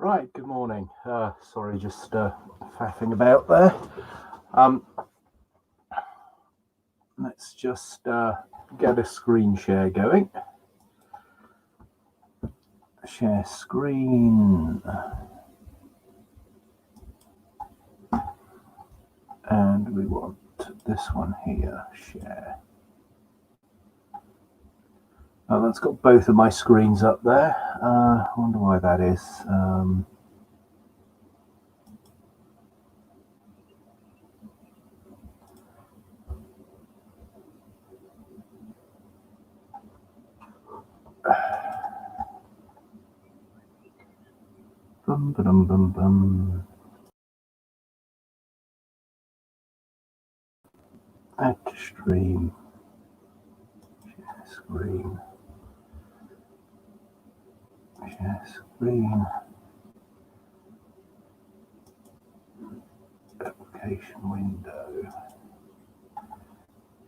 Right, good morning. Sorry, just faffing about there. Let's just get a screen share going. Share screen. And we want this one here, share. Oh, that's got both of my screens up there. I wonder why that is. Bum, ba-dum, bum, bum. Add to stream. Share screen. Share screen. Application window.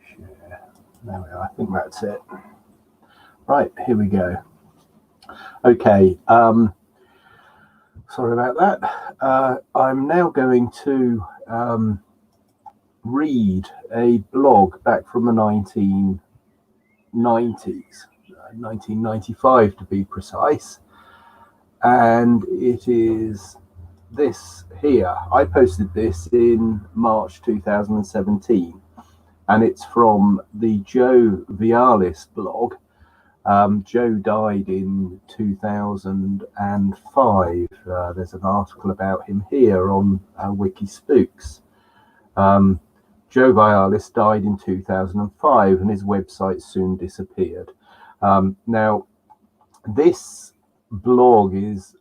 Share. There we are. I think that's it. Right, here we go. Okay. Sorry about that. I'm now going to read a blog back from the 1990s, 1995 to be precise. And it is this here. I posted this in March 2017, and it's from the Joe Vialis blog. Joe died in 2005. There's an article about him here on Wikispooks. Joe Vialis died in 2005, and his website soon disappeared. Now, this blog is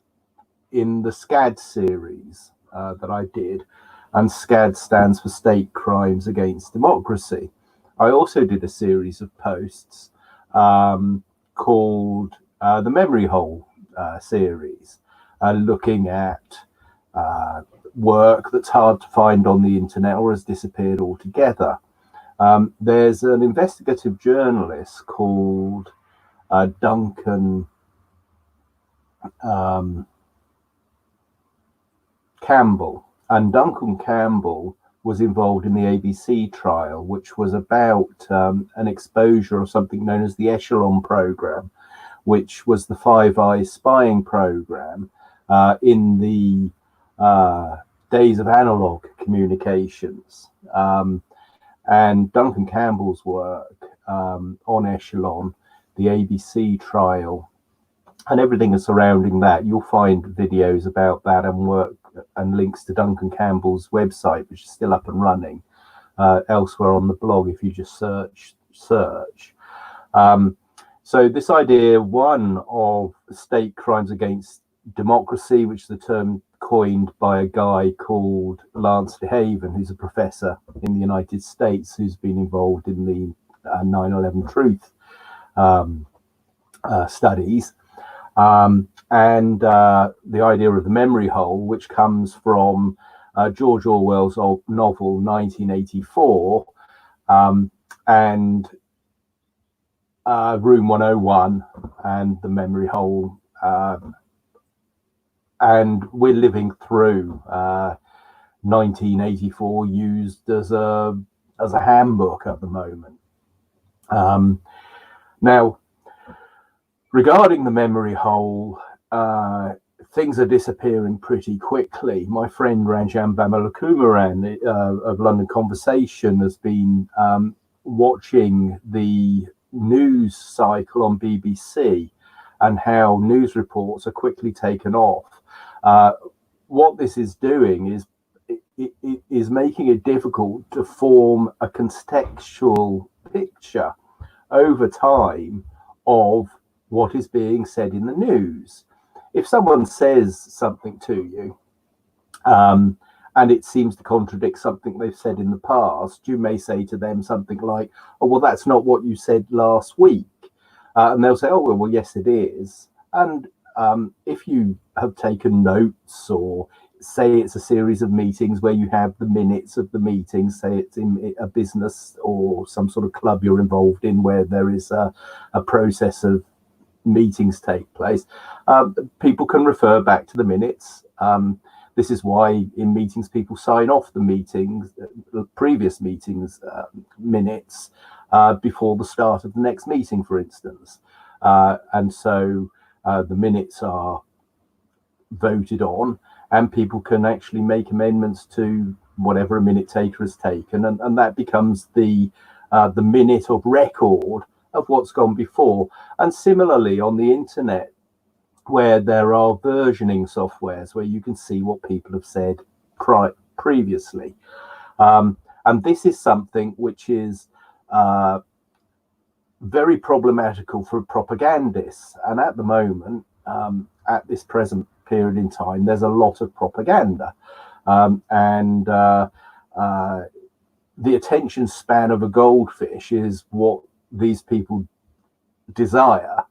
in the Scads series that I did, and Scads stands for State Crimes Against Democracy. I also did a series of posts called the Memory Hole series, looking at work that's hard to find on the internet or has disappeared altogether. There's an investigative journalist called Duncan Campbell, and Duncan Campbell was involved in the ABC trial, which was about an exposure of something known as the Echelon program, which was the Five Eyes spying program in the days of analog communications. And Duncan Campbell's work on Echelon, the ABC trial, and everything surrounding that, you'll find videos about that and work and links to Duncan Campbell's website, which is still up and running, elsewhere on the blog if you just search. So this idea, one, of state crimes against democracy, which is the term coined by a guy called Lance DeHaven, who's a professor in the United States, who's been involved in the 9/11 truth studies. And the idea of the memory hole, which comes from George Orwell's old novel 1984, and Room 101 and the memory hole. And we're living through 1984, used as a handbook at the moment. Now, regarding the memory hole, things are disappearing pretty quickly. My friend Ranjan Bamalakumaran of London Conversation has been watching the news cycle on BBC and how news reports are quickly taken off. What this is doing is it is making it difficult to form a contextual picture over time of what is being said in the news. If someone says something to you and it seems to contradict something they've said in the past, you may say to them something like, oh, well, that's not what you said last week. And they'll say, oh, well, yes, it is. And if you have taken notes, or say it's a series of meetings where you have the minutes of the meeting, say it's in a business or some sort of club you're involved in where there is a process of meetings take place, people can refer back to the minutes. This is why in meetings people sign off the meetings, previous meetings minutes before the start of the next meeting, for instance. And so the minutes are voted on, and people can actually make amendments to whatever a minute taker has taken, and that becomes the minute of record of what's gone before. And similarly on the internet, where there are versioning softwares where you can see what people have said previously. And this is something which is very problematical for propagandists. And at the moment, at this present period in time, there's a lot of propaganda. And the attention span of a goldfish is what these people desire.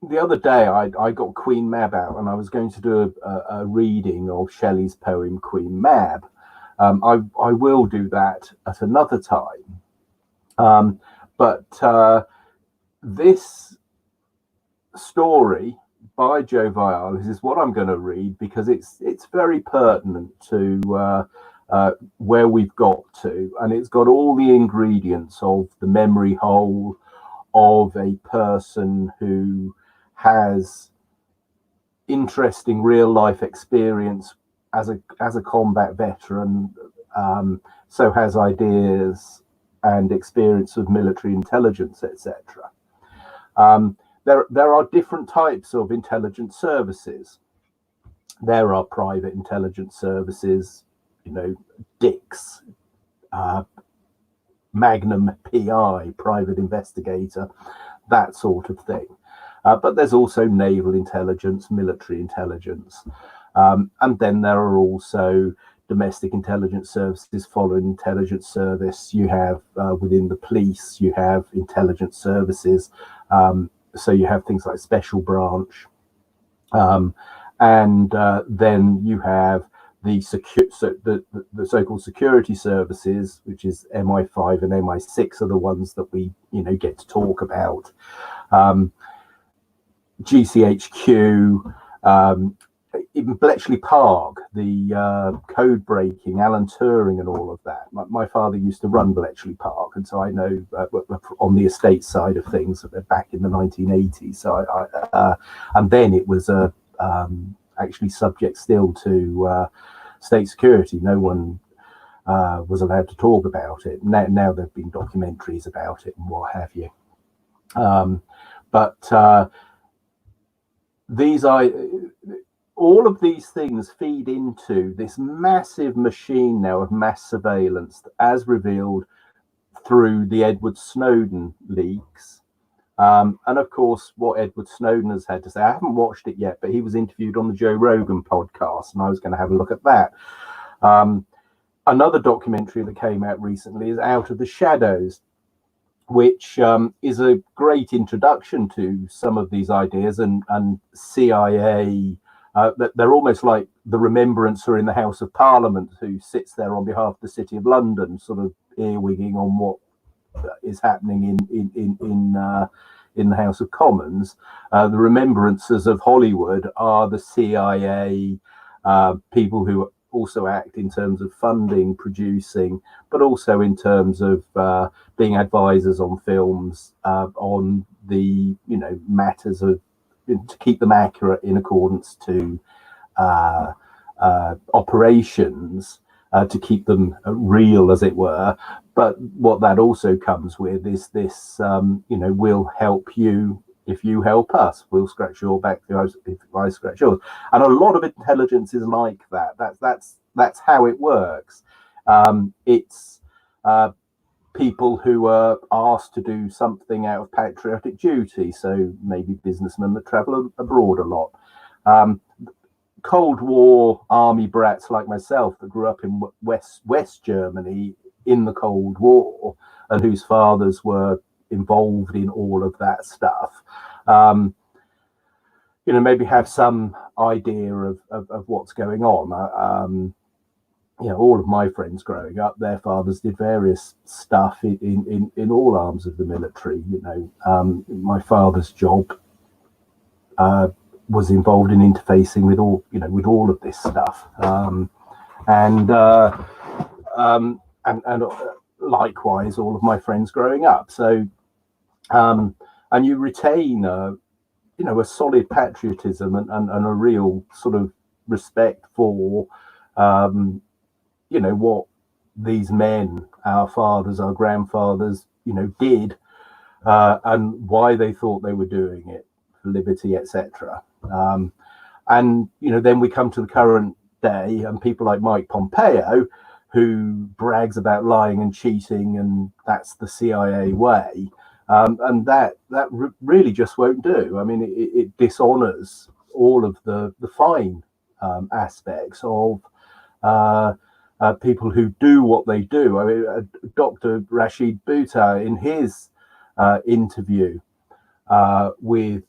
The other day I got Queen Mab out, and I was going to do a reading of Shelley's poem Queen Mab. I will do that at another time. But this story by Joe Vialis is what I'm going to read, because it's very pertinent to where we've got to, and it's got all the ingredients of the memory hole of a person who has interesting real life experience as a combat veteran, so has ideas and experience of military intelligence, etc. There are different types of intelligence services. There are private intelligence services, DICS, Magnum PI, private investigator, that sort of thing. But there's also naval intelligence, military intelligence. And then there are also domestic intelligence services, foreign intelligence service. You have within the police, you have intelligence services. So you have things like special branch. And then you have the so-called security services, which is MI5 and MI6 are the ones that we get to talk about. GCHQ, even Bletchley Park, the code breaking, Alan Turing, and all of that. My father used to run Bletchley Park, and so I know on the estate side of things back in the 1980s. So and then it was actually subject still to state security. No one was allowed to talk about it. Now there've been documentaries about it and what have you. But all of these things feed into this massive machine now of mass surveillance, as revealed through the Edward Snowden leaks. And of course, what Edward Snowden has had to say, I haven't watched it yet, but he was interviewed on the Joe Rogan podcast, and I was going to have a look at that. Another documentary that came out recently is Out of the Shadows, which is a great introduction to some of these ideas, and CIA. They're almost like the Remembrancer in the House of Parliament, who sits there on behalf of the City of London, sort of earwigging on what is happening in the House of Commons. The Remembrancers of Hollywood are the CIA people who also act in terms of funding, producing, but also in terms of being advisors on films, on the matters of, to keep them accurate in accordance to operations, to keep them real, as it were. But what that also comes with is this, we'll help you if you help us. We'll scratch your back if I scratch yours. And a lot of intelligence is like that. That's how it works. It's people who are asked to do something out of patriotic duty. So maybe businessmen that travel abroad a lot. Cold War army brats like myself that grew up in West Germany in the Cold War, and whose fathers were involved in all of that stuff, maybe have some idea of what's going on. all of my friends growing up, their fathers did various stuff in all arms of the military. My father's job was involved in interfacing with all of this stuff, and likewise all of my friends growing up. So, and you retain a solid patriotism and a real sort of respect for what these men, our fathers, our grandfathers, did, and why they thought they were doing it for liberty, etc. And then we come to the current day, and people like Mike Pompeo, who brags about lying and cheating, and that's the CIA way, and that really just won't do. I mean, it dishonors all of the fine aspects of people who do what they do. I mean, Dr. Rashid Butta, in his interview with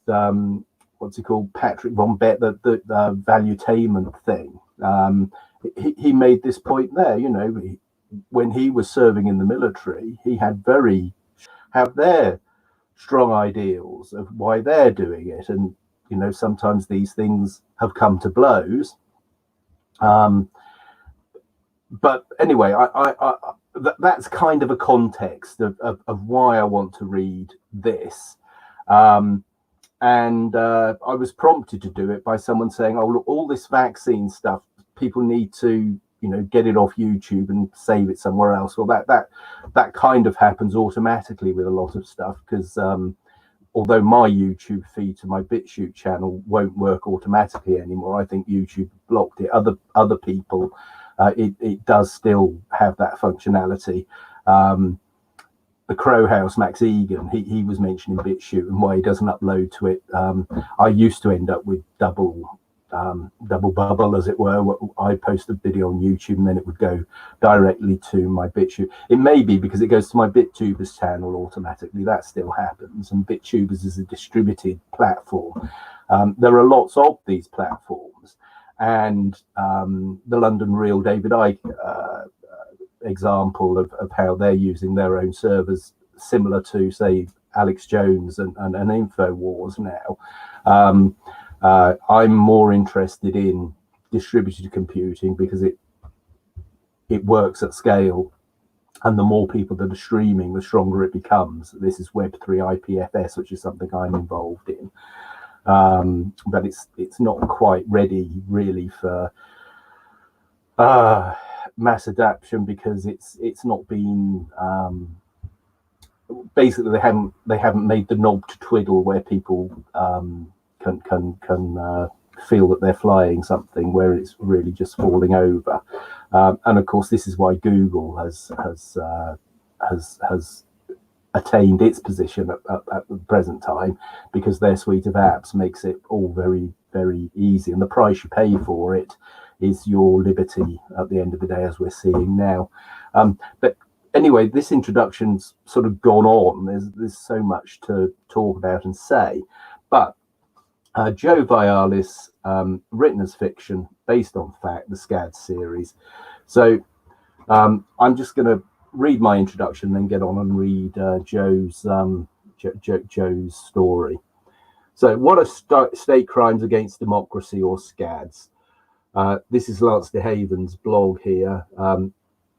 what's he called, Patrick von Beck, the valuetainment thing. He made this point there. When he was serving in the military, he had have their strong ideals of why they're doing it, and sometimes these things have come to blows. But anyway, that's kind of a context of why I want to read this. And I was prompted to do it by someone saying, "Oh, look, all this vaccine stuff, people need to, get it off YouTube and save it somewhere else." Well, that kind of happens automatically with a lot of stuff, because although my YouTube feed to my BitChute channel won't work automatically anymore, I think YouTube blocked it. Other people, it does still have that functionality. The Crow House, Max Egan, he was mentioning BitChute and why he doesn't upload to it. I used to end up with double bubble, as it were. I post a video on YouTube and then it would go directly to my BitChute. It may be because it goes to my BitTubers channel automatically. That still happens, and BitTubers is a distributed platform. There are lots of these platforms, and the London Real David Icke example of how they're using their own servers, similar to, say, Alex Jones and InfoWars now. I'm more interested in distributed computing because it works at scale, and the more people that are streaming, the stronger it becomes. This is Web3 IPFS, which is something I'm involved in, but it's not quite ready really for mass adoption, because it's not been basically they haven't made the knob to twiddle where people can feel that they're flying something where it's really just falling over. And of course, this is why Google has attained its position at the present time, because their suite of apps makes it all very, very easy, and the price you pay for it is your liberty at the end of the day, as we're seeing now. But anyway, this introduction's sort of gone on. There's so much to talk about and say, but Joe Vialis, written as fiction, based on fact, the Scads series. So I'm just going to read my introduction, then get on and read Joe's story. So, what are state crimes against democracy, or Scads? This is Lance de Haven's blog here.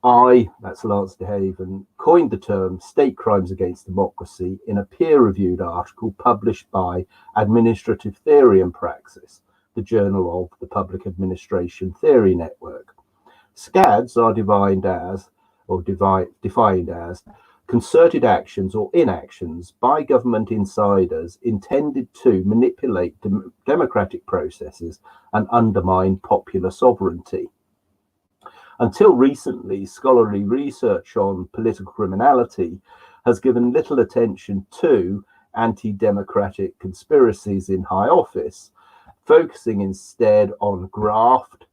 That's Lance de Haven, coined the term state crimes against democracy in a peer-reviewed article published by Administrative Theory and Praxis, the journal of the Public Administration Theory Network. Scads are defined as concerted actions or inactions by government insiders intended to manipulate democratic processes and undermine popular sovereignty. Until recently, scholarly research on political criminality has given little attention to anti-democratic conspiracies in high office, focusing instead on graft,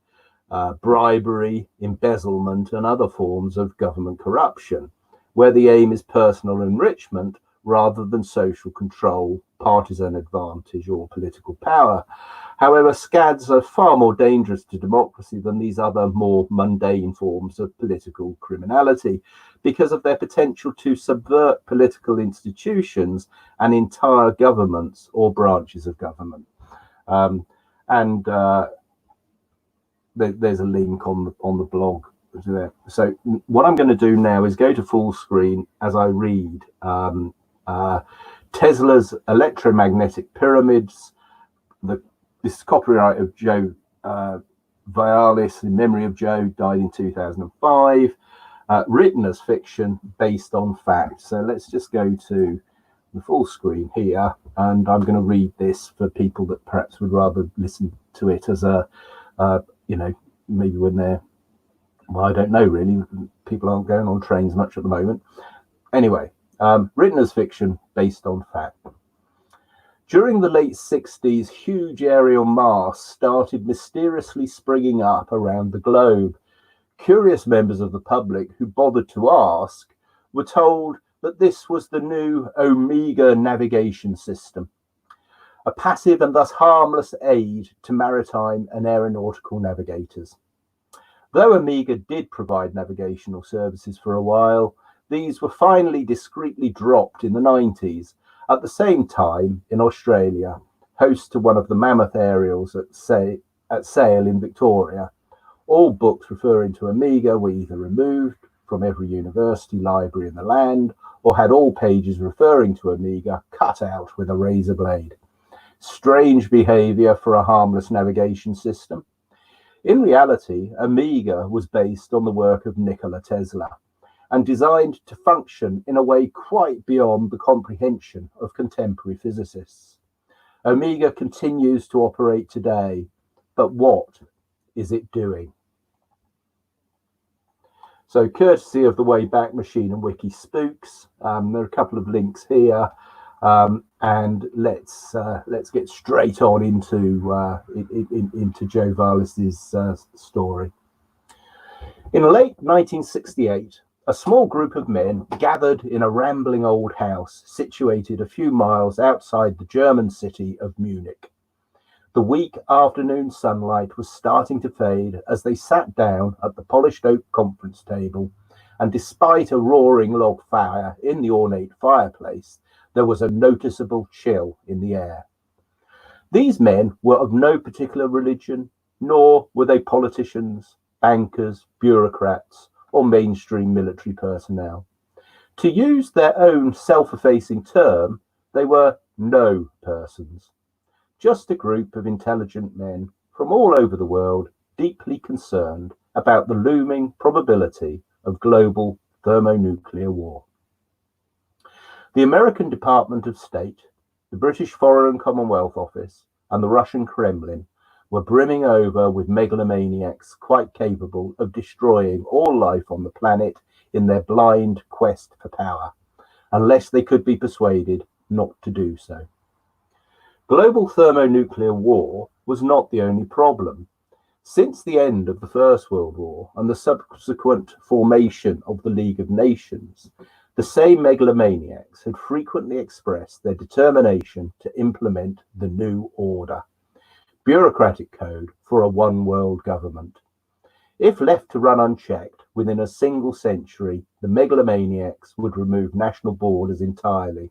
bribery, embezzlement, and other forms of government corruption, where the aim is personal enrichment rather than social control, partisan advantage, or political power. However, Scads are far more dangerous to democracy than these other more mundane forms of political criminality because of their potential to subvert political institutions and entire governments or branches of government. And there's a link on the blog there. So what I'm going to do now is go to full screen as I read Tesla's electromagnetic pyramids. This copyright of Joe Vialis, in memory of Joe, died in 2005, written as fiction based on fact. So let's just go to the full screen here, and I'm going to read this for people that perhaps would rather listen to it as a, maybe when they're, well, I don't know really, people aren't going on trains much at the moment. Anyway, written as fiction based on fact. During the late 60s, huge aerial masts started mysteriously springing up around the globe. Curious members of the public who bothered to ask were told that this was the new Omega navigation system, a passive and thus harmless aid to maritime and aeronautical navigators. Though Omega did provide navigational services for a while, these were finally discreetly dropped in the 90s. At the same time, in Australia, host to one of the mammoth aerials at Sale in Victoria, all books referring to Omega were either removed from every university library in the land or had all pages referring to Omega cut out with a razor blade. Strange behavior for a harmless navigation system. In reality, Omega was based on the work of Nikola Tesla and designed to function in a way quite beyond the comprehension of contemporary physicists. Omega continues to operate today, but what is it doing? So, courtesy of the Wayback Machine and Wiki Spooks, there are a couple of links here, and let's get straight on into Joe Vialis's story. In late 1968, a small group of men gathered in a rambling old house situated a few miles outside the German city of Munich. The weak afternoon sunlight was starting to fade as they sat down at the polished oak conference table, and despite a roaring log fire in the ornate fireplace, there was a noticeable chill in the air. These men were of no particular religion, nor were they politicians, bankers, bureaucrats, or mainstream military personnel. To use their own self-effacing term, they were no persons. Just a group of intelligent men from all over the world, deeply concerned about the looming probability of global thermonuclear war. The American Department of State, the British Foreign and Commonwealth Office, and the Russian Kremlin were brimming over with megalomaniacs quite capable of destroying all life on the planet in their blind quest for power, unless they could be persuaded not to do so. Global thermonuclear war was not the only problem. Since the end of the First World War and the subsequent formation of the League of Nations, the same megalomaniacs had frequently expressed their determination to implement the new order, bureaucratic code for a one-world government. If left to run unchecked, within a single century, the megalomaniacs would remove national borders entirely,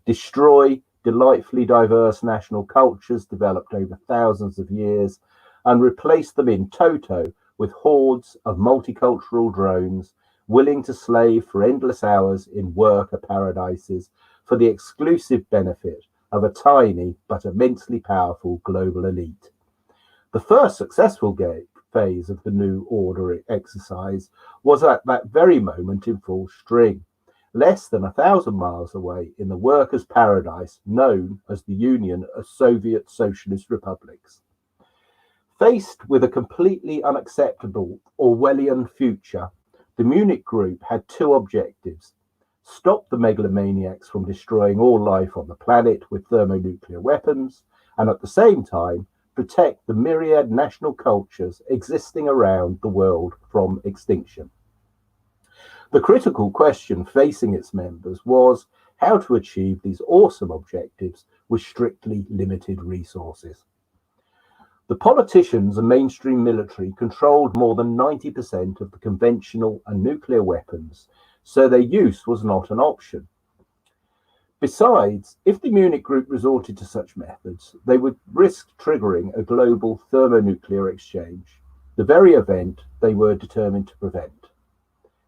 destroy delightfully diverse national cultures developed over thousands of years, and replace them in toto with hordes of multicultural drones willing to slave for endless hours in worker paradises for the exclusive benefit of a tiny but immensely powerful global elite. The first successful phase of the New Order exercise was at that very moment in full swing, less than 1,000 miles away in the workers' paradise known as the Union of Soviet Socialist Republics. Faced with a completely unacceptable Orwellian future, the Munich group had two objectives: stop the megalomaniacs from destroying all life on the planet with thermonuclear weapons, and at the same time, protect the myriad national cultures existing around the world from extinction. The critical question facing its members was how to achieve these awesome objectives with strictly limited resources. The politicians and mainstream military controlled more than 90% of the conventional and nuclear weapons, so their use was not an option. Besides, if the Munich group resorted to such methods, they would risk triggering a global thermonuclear exchange, the very event they were determined to prevent.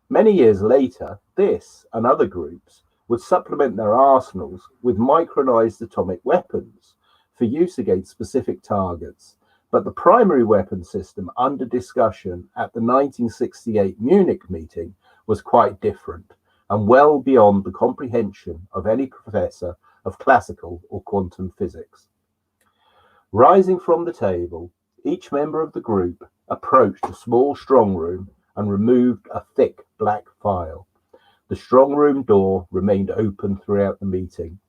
Many years later, this and other groups would supplement their arsenals with micronized atomic weapons for use against specific targets, but the primary weapon system under discussion at the 1968 Munich meeting was quite different and well beyond the comprehension of any professor of classical or quantum physics. Rising from the table, each member of the group approached a small strong room and removed a thick black file. The strong room door remained open throughout the meeting.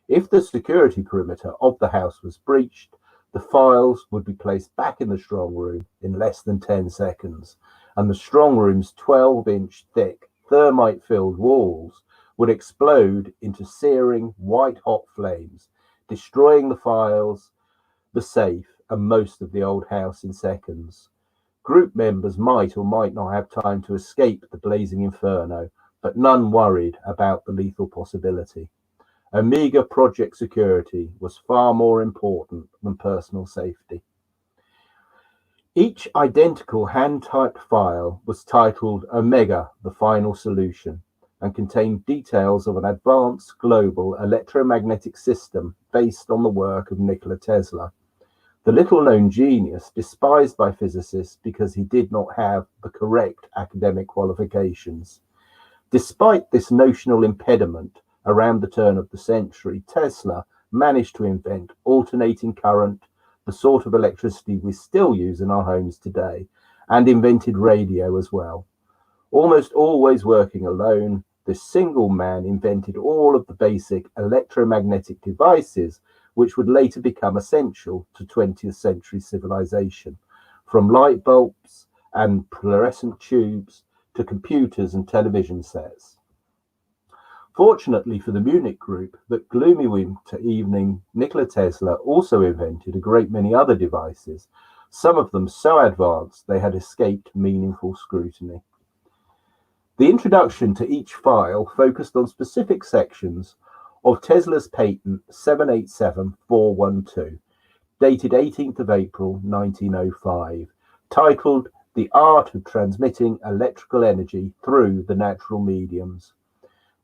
If the security perimeter of the house was breached, the files would be placed back in the strong room in less than 10 seconds, and the strong room's 12-inch thick, thermite-filled walls would explode into searing, white-hot flames, destroying the files, the safe, and most of the old house in seconds. Group members might or might not have time to escape the blazing inferno, but none worried about the lethal possibility. Omega project security was far more important than personal safety. Each identical hand-typed file was titled Omega, the Final Solution, and contained details of an advanced global electromagnetic system based on the work of Nikola Tesla. The little-known genius, despised by physicists because he did not have the correct academic qualifications. Despite this notional impediment, around the turn of the century, Tesla managed to invent alternating current, the sort of electricity we still use in our homes today, and invented radio as well. Almost always working alone, this single man invented all of the basic electromagnetic devices which would later become essential to 20th century civilization, from light bulbs and fluorescent tubes to computers and television sets. Fortunately for the Munich group, that gloomy winter evening, Nikola Tesla also invented a great many other devices, some of them so advanced they had escaped meaningful scrutiny. The introduction to each file focused on specific sections of Tesla's patent 787412, dated 18th of April 1905, titled The Art of Transmitting Electrical Energy Through the Natural Mediums.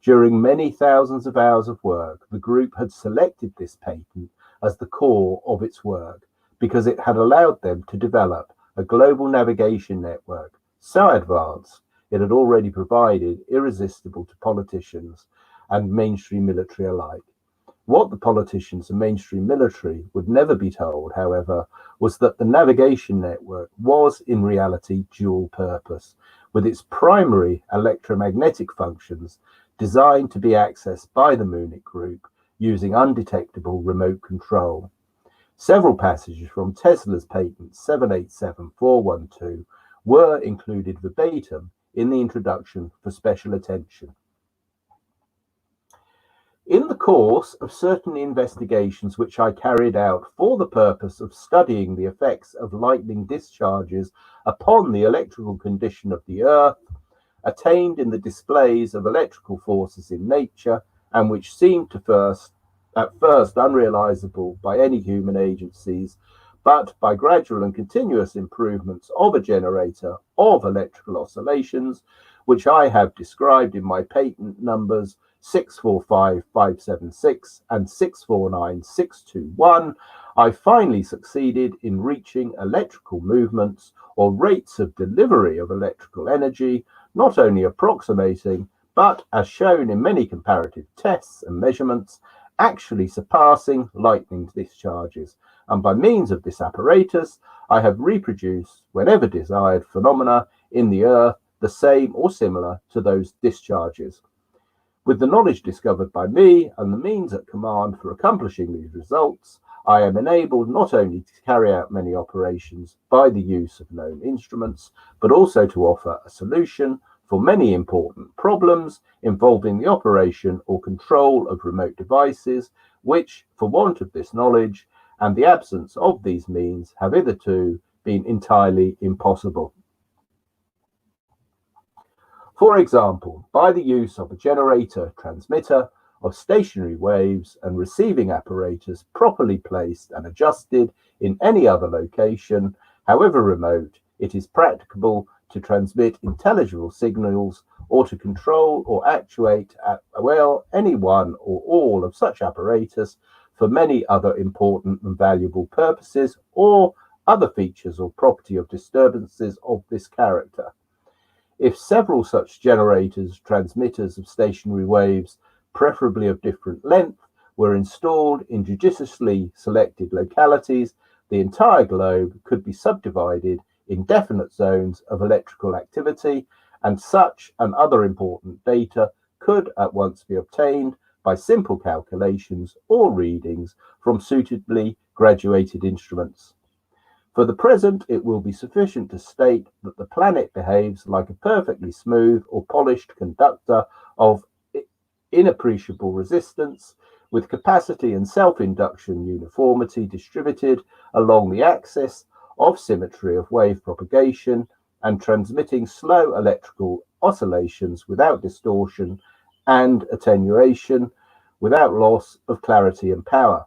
During many thousands of hours of work, the group had selected this patent as the core of its work because it had allowed them to develop a global navigation network so advanced it had already provided irresistible to politicians and mainstream military alike. What the politicians and mainstream military would never be told, however, was that the navigation network was in reality dual purpose, with its primary electromagnetic functions designed to be accessed by the Munich group using undetectable remote control. Several passages from Tesla's patent 787412 were included verbatim in the introduction for special attention. In the course of certain investigations which I carried out for the purpose of studying the effects of lightning discharges upon the electrical condition of the Earth, attained in the displays of electrical forces in nature, and which seemed at first unrealizable by any human agencies, but by gradual and continuous improvements of a generator of electrical oscillations, which I have described in my patent numbers 645576 and 649621, I finally succeeded in reaching electrical movements or rates of delivery of electrical energy, not only approximating, but as shown in many comparative tests and measurements, actually surpassing lightning discharges. And by means of this apparatus, I have reproduced, whenever desired, phenomena in the Earth the same or similar to those discharges. With the knowledge discovered by me and the means at command for accomplishing these results, I am enabled not only to carry out many operations by the use of known instruments, but also to offer a solution for many important problems involving the operation or control of remote devices, which, for want of this knowledge and the absence of these means, have hitherto been entirely impossible. For example, by the use of a generator transmitter of stationary waves and receiving apparatus properly placed and adjusted in any other location, however remote, it is practicable to transmit intelligible signals or to control or actuate at will any one or all of such apparatus for many other important and valuable purposes or other features or property of disturbances of this character. If several such generators, transmitters of stationary waves, preferably of different length, were installed in judiciously selected localities, the entire globe could be subdivided in definite zones of electrical activity, and such and other important data could at once be obtained by simple calculations or readings from suitably graduated instruments. For the present, it will be sufficient to state that the planet behaves like a perfectly smooth or polished conductor of inappreciable resistance, with capacity and self-induction uniformity distributed along the axis of symmetry of wave propagation and transmitting slow electrical oscillations without distortion and attenuation, without loss of clarity and power.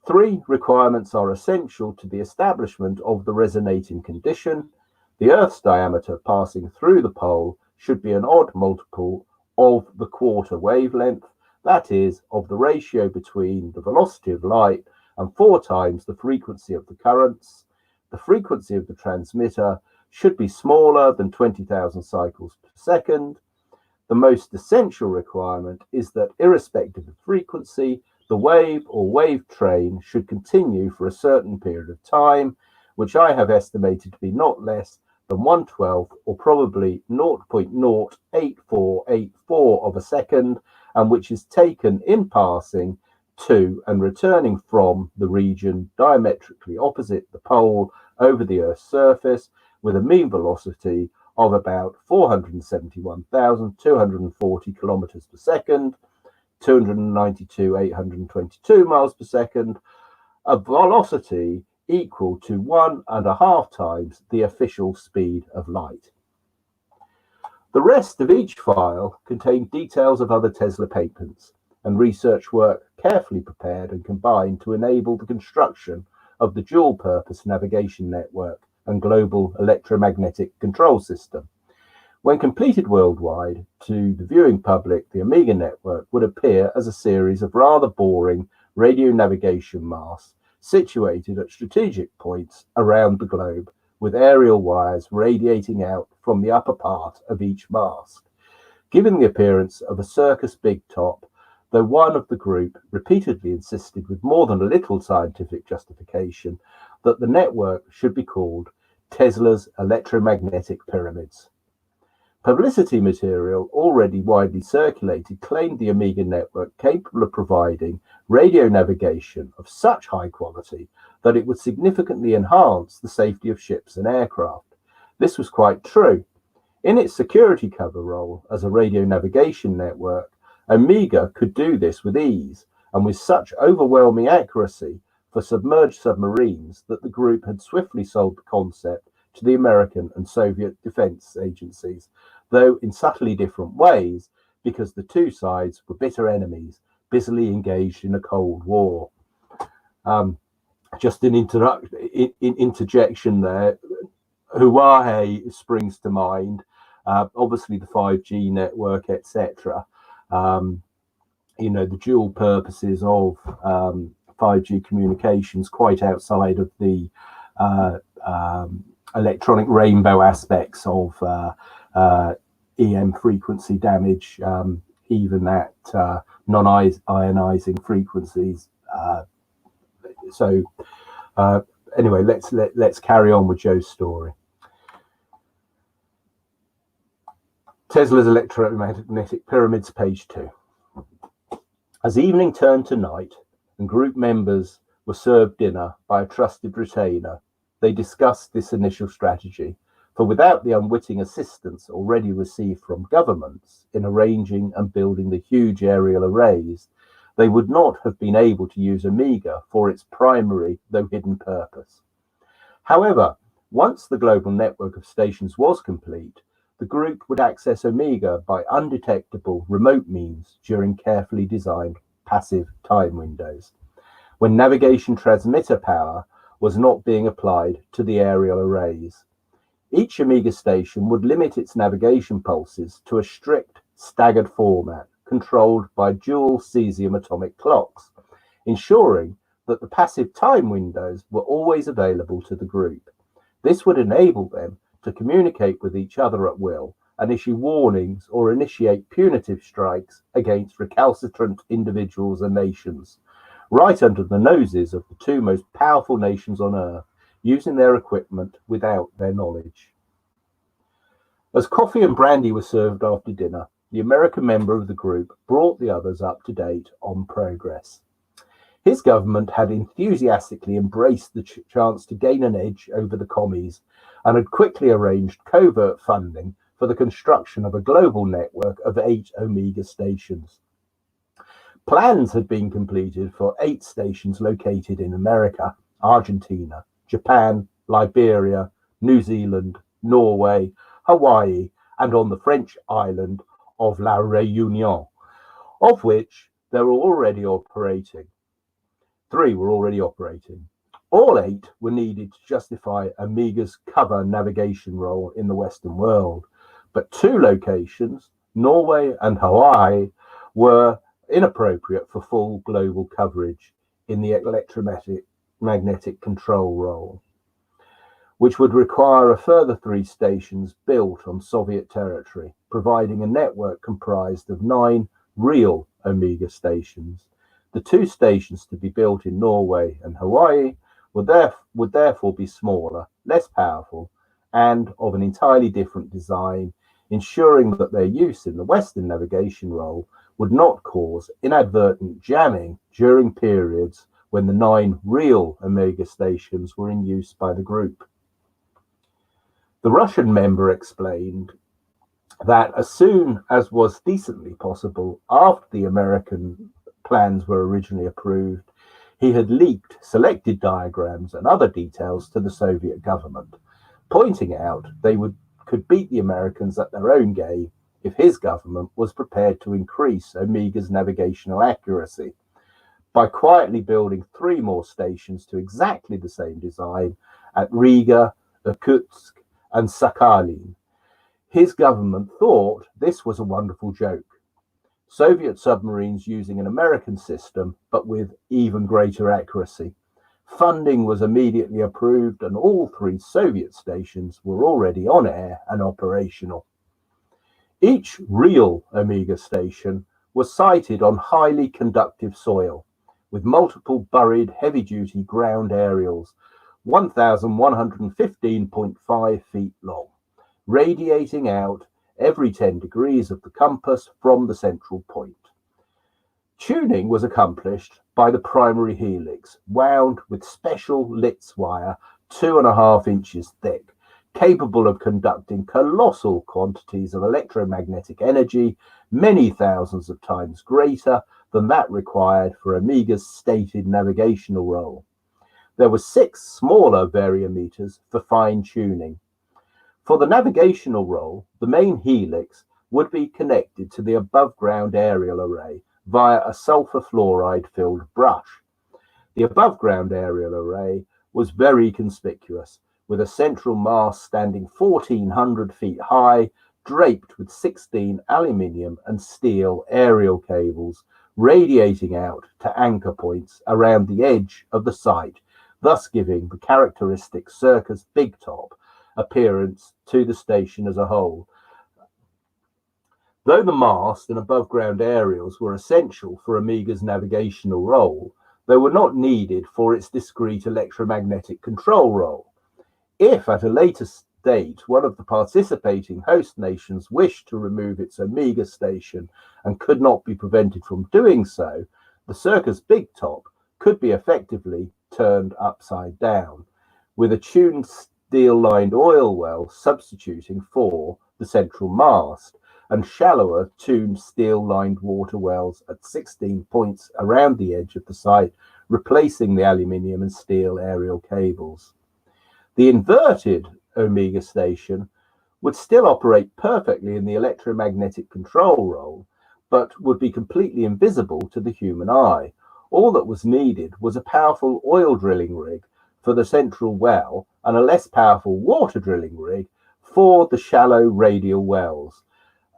Three requirements are essential to the establishment of the resonating condition. The Earth's diameter passing through the pole should be an odd multiple of the quarter wavelength, that is, of the ratio between the velocity of light and 4 times the frequency of the currents. The frequency of the transmitter should be smaller than 20,000 cycles per second. The most essential requirement is that, irrespective of frequency, the wave or wave train should continue for a certain period of time, which I have estimated to be not less than 1/12 or probably 0.08484 of a second, and which is taken in passing to and returning from the region diametrically opposite the pole over the Earth's surface, with a mean velocity of about 471,240 kilometers per second, 292,822 miles per second, a velocity equal to 1.5 times the official speed of light. The rest of each file contained details of other Tesla patents and research work carefully prepared and combined to enable the construction of the dual-purpose navigation network and global electromagnetic control system. When completed worldwide to the viewing public, the Amiga network would appear as a series of rather boring radio navigation masts situated at strategic points around the globe, with aerial wires radiating out from the upper part of each mast, giving the appearance of a circus big top, though one of the group repeatedly insisted with more than a little scientific justification that the network should be called Tesla's electromagnetic pyramids. Publicity material already widely circulated claimed the Amiga network capable of providing radio navigation of such high quality that it would significantly enhance the safety of ships and aircraft. This was quite true. In its security cover role as a radio navigation network, Amiga could do this with ease and with such overwhelming accuracy for submerged submarines that the group had swiftly sold the concept to the American and Soviet defense agencies, though in subtly different ways, because the two sides were bitter enemies, busily engaged in a Cold War. Just an interjection there. Huawei springs to mind, obviously the 5G network, etc. The dual purposes of 5G communications quite outside of the electronic rainbow aspects of EM frequency damage, even at non-ionizing frequencies. Anyway, let's carry on with Joe's story. Tesla's electromagnetic pyramids, page 2. As evening turned to night and group members were served dinner by a trusted retainer, they discussed this initial strategy, For without the unwitting assistance already received from governments in arranging and building the huge aerial arrays, they would not have been able to use Omega for its primary, though hidden, purpose. However, once the global network of stations was complete, the group would access Omega by undetectable remote means during carefully designed passive time windows, when navigation transmitter power was not being applied to the aerial arrays. Each Omega station would limit its navigation pulses to a strict, staggered format controlled by dual cesium atomic clocks, ensuring that the passive time windows were always available to the group. This would enable them to communicate with each other at will and issue warnings or initiate punitive strikes against recalcitrant individuals and nations, right under the noses of the two most powerful nations on Earth, using their equipment without their knowledge. As coffee and brandy were served after dinner, the American member of the group brought the others up to date on progress. His government had enthusiastically embraced the chance to gain an edge over the commies and had quickly arranged covert funding for the construction of a global network of 8 Omega stations. Plans had been completed for 8 stations located in America, Argentina, Japan, Liberia, New Zealand, Norway, Hawaii, and on the French island of La Réunion, of which there were already operating. 3 were already operating. All 8 were needed to justify Omega's cover navigation role in the Western world, but 2 locations, Norway and Hawaii, were inappropriate for full global coverage in the electromagnetic control role, which would require a further 3 stations built on Soviet territory, providing a network comprised of 9 real Omega stations. The 2 stations to be built in Norway and Hawaii would therefore be smaller, less powerful, and of an entirely different design, ensuring that their use in the Western navigation role would not cause inadvertent jamming during periods when the 9 real Omega stations were in use by the group. The Russian member explained that as soon as was decently possible after the American plans were originally approved, he had leaked selected diagrams and other details to the Soviet government, pointing out they could beat the Americans at their own game if his government was prepared to increase Omega's navigational accuracy by quietly building 3 more stations to exactly the same design at Riga, Irkutsk, and Sakhalin. His government thought this was a wonderful joke. Soviet submarines using an American system, but with even greater accuracy. Funding was immediately approved, and all 3 Soviet stations were already on air and operational. Each real Omega station was sited on highly conductive soil, with multiple buried heavy-duty ground aerials, 1,115.5 feet long, radiating out every 10 degrees of the compass from the central point. Tuning was accomplished by the primary helix, wound with special Litz wire 2.5 inches thick, capable of conducting colossal quantities of electromagnetic energy, many thousands of times greater than that required for Omega's stated navigational role. There were 6 smaller variometers for fine-tuning. For the navigational role, the main helix would be connected to the above-ground aerial array via a sulfur fluoride-filled brush. The above-ground aerial array was very conspicuous, with a central mast standing 1,400 feet high, draped with 16 aluminium and steel aerial cables, radiating out to anchor points around the edge of the site, thus giving the characteristic circus big top appearance to the station as a whole. Though the mast and above-ground aerials were essential for Omega's navigational role, they were not needed for its discrete electromagnetic control role. If at a later date one of the participating host nations wished to remove its Omega station and could not be prevented from doing so, the circus big top could be effectively turned upside down, with a tuned steel-lined oil wells substituting for the central mast, and shallower tuned steel-lined water wells at 16 points around the edge of the site, replacing the aluminium and steel aerial cables. The inverted Omega station would still operate perfectly in the electromagnetic control role, but would be completely invisible to the human eye. All that was needed was a powerful oil drilling rig for the central well and a less powerful water drilling rig for the shallow radial wells,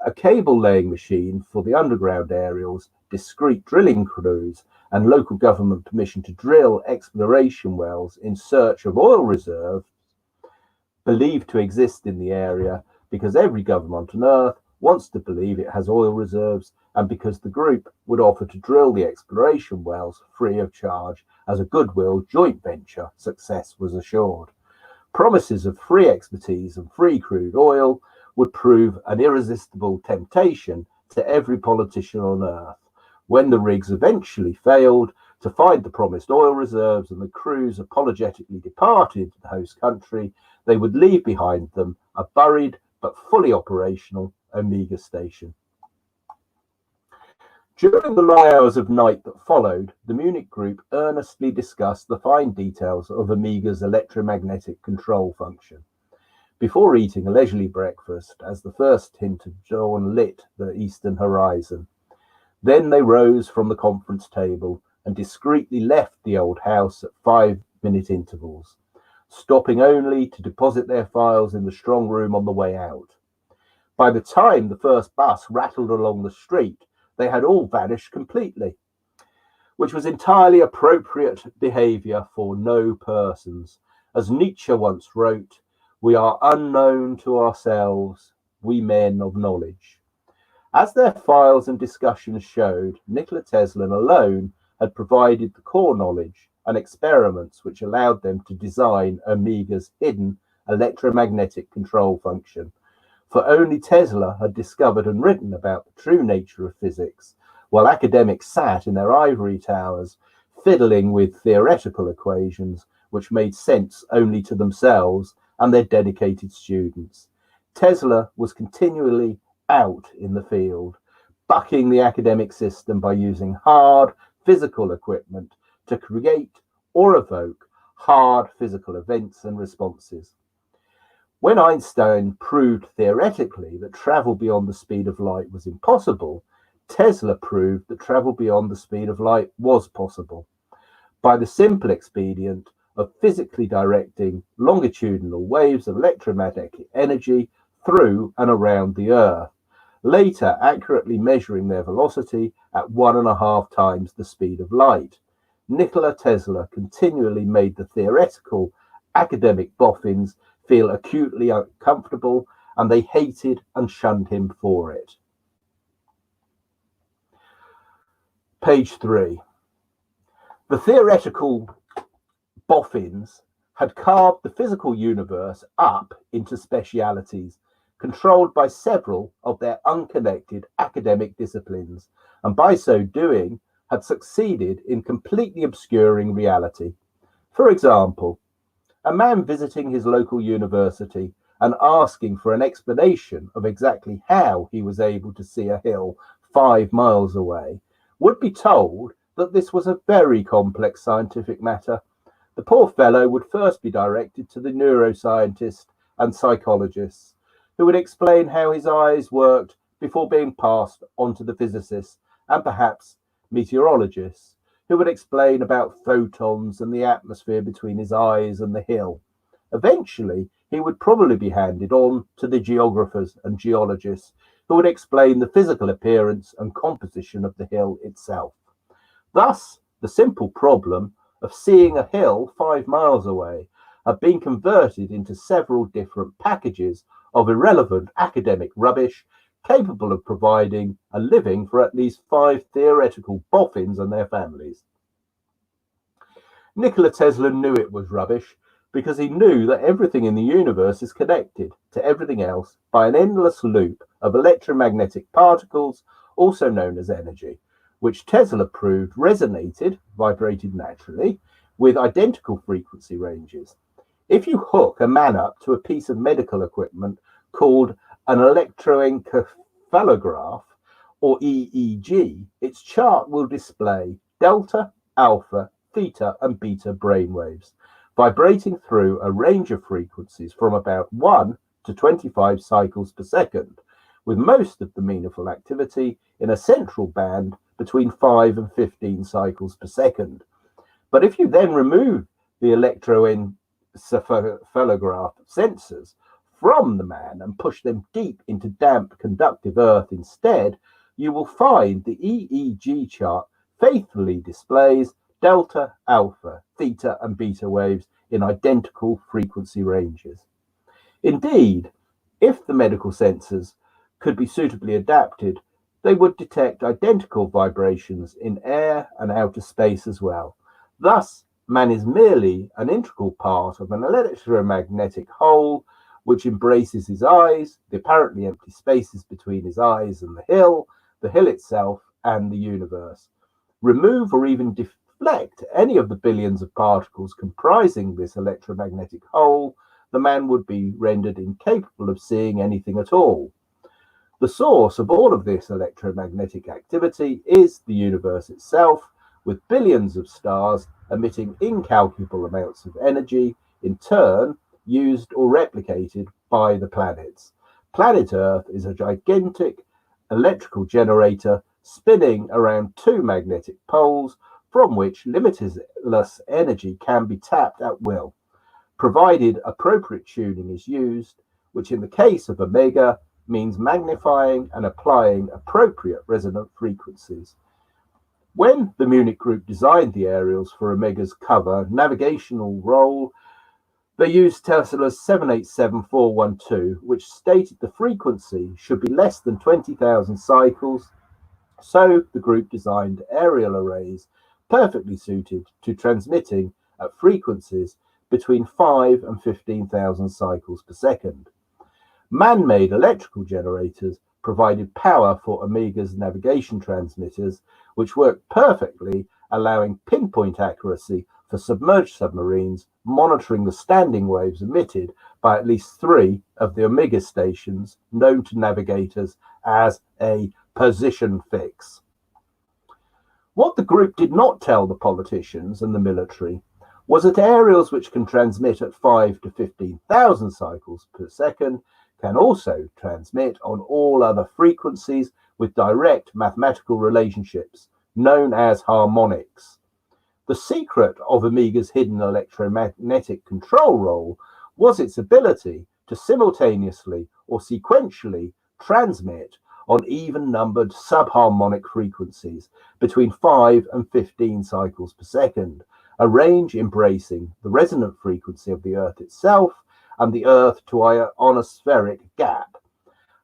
a cable laying machine for the underground aerials, discrete drilling crews, and local government permission to drill exploration wells in search of oil reserves believed to exist in the area, because every government on Earth wants to believe it has oil reserves, and because the group would offer to drill the exploration wells free of charge as a goodwill joint venture. Success was assured. Promises of free expertise and free crude oil would prove an irresistible temptation to every politician on Earth. When the rigs eventually failed to find the promised oil reserves and the crews apologetically departed the host country, they would leave behind them a buried but fully operational Omega station. During the long hours of night that followed, the Munich group earnestly discussed the fine details of Omega's electromagnetic control function. Before eating a leisurely breakfast, as the first hint of dawn lit the eastern horizon, then they rose from the conference table and discreetly left the old house at 5-minute intervals, stopping only to deposit their files in the strong room on the way out. By the time the first bus rattled along the street, they had all vanished completely, which was entirely appropriate behavior for no persons. As Nietzsche once wrote, "We are unknown to ourselves, we men of knowledge." As their files and discussions showed, Nikola Tesla alone had provided the core knowledge and experiments which allowed them to design Omega's hidden electromagnetic control function. For only Tesla had discovered and written about the true nature of physics, while academics sat in their ivory towers fiddling with theoretical equations which made sense only to themselves and their dedicated students. Tesla was continually out in the field, bucking the academic system by using hard physical equipment to create or evoke hard physical events and responses. When Einstein proved theoretically that travel beyond the speed of light was impossible, Tesla proved that travel beyond the speed of light was possible, by the simple expedient of physically directing longitudinal waves of electromagnetic energy through and around the Earth, later accurately measuring their velocity at 1.5 times the speed of light. Nikola Tesla continually made the theoretical academic boffins feel acutely uncomfortable, and they hated and shunned him for it. Page 3. The theoretical boffins had carved the physical universe up into specialities, controlled by several of their unconnected academic disciplines, and by so doing had succeeded in completely obscuring reality. For example, a man visiting his local university and asking for an explanation of exactly how he was able to see a hill 5 miles away would be told that this was a very complex scientific matter. The poor fellow would first be directed to the neuroscientists and psychologists, who would explain how his eyes worked before being passed on to the physicists and perhaps meteorologists, who would explain about photons and the atmosphere between his eyes and the hill. Eventually, he would probably be handed on to the geographers and geologists, who would explain the physical appearance and composition of the hill itself. Thus, the simple problem of seeing a hill 5 miles away had been converted into several different packages of irrelevant academic rubbish, capable of providing a living for at least 5 theoretical boffins and their families. Nikola Tesla knew it was rubbish, because he knew that everything in the universe is connected to everything else by an endless loop of electromagnetic particles, also known as energy, which Tesla proved vibrated naturally, with identical frequency ranges. If you hook a man up to a piece of medical equipment called an electroencephalograph, or EEG, its chart will display delta, alpha, theta, and beta brainwaves, vibrating through a range of frequencies from about 1 to 25 cycles per second, with most of the meaningful activity in a central band between 5 and 15 cycles per second. But if you then remove the electroencephalograph sensors from the man and push them deep into damp conductive earth instead, you will find the EEG chart faithfully displays delta, alpha, theta, and beta waves in identical frequency ranges. Indeed, if the medical sensors could be suitably adapted, they would detect identical vibrations in air and outer space as well. Thus, man is merely an integral part of an electromagnetic whole which embraces his eyes, the apparently empty spaces between his eyes and the hill itself, and the universe. Remove or even deflect any of the billions of particles comprising this electromagnetic whole, the man would be rendered incapable of seeing anything at all. The source of all of this electromagnetic activity is the universe itself, with billions of stars emitting incalculable amounts of energy, in turn used or replicated by the planets. Planet Earth is a gigantic electrical generator spinning around two magnetic poles from which limitless energy can be tapped at will, provided appropriate tuning is used, which in the case of Omega means magnifying and applying appropriate resonant frequencies. When the Munich group designed the aerials for Omega's cover navigational role, they used Tesla's 787412, which stated the frequency should be less than 20,000 cycles, so the group designed aerial arrays perfectly suited to transmitting at frequencies between 5 and 15,000 cycles per second. Man-made electrical generators provided power for Omega's navigation transmitters, which worked perfectly, allowing pinpoint accuracy for submerged submarines, monitoring the standing waves emitted by at least 3 of the Omega stations, known to navigators as a position fix. What the group did not tell the politicians and the military was that aerials which can transmit at 5 to 15,000 cycles per second can also transmit on all other frequencies with direct mathematical relationships, known as harmonics. The secret of Omega's hidden electromagnetic control role was its ability to simultaneously or sequentially transmit on even-numbered subharmonic frequencies between 5 and 15 cycles per second, a range embracing the resonant frequency of the Earth itself and the Earth to ionospheric gap.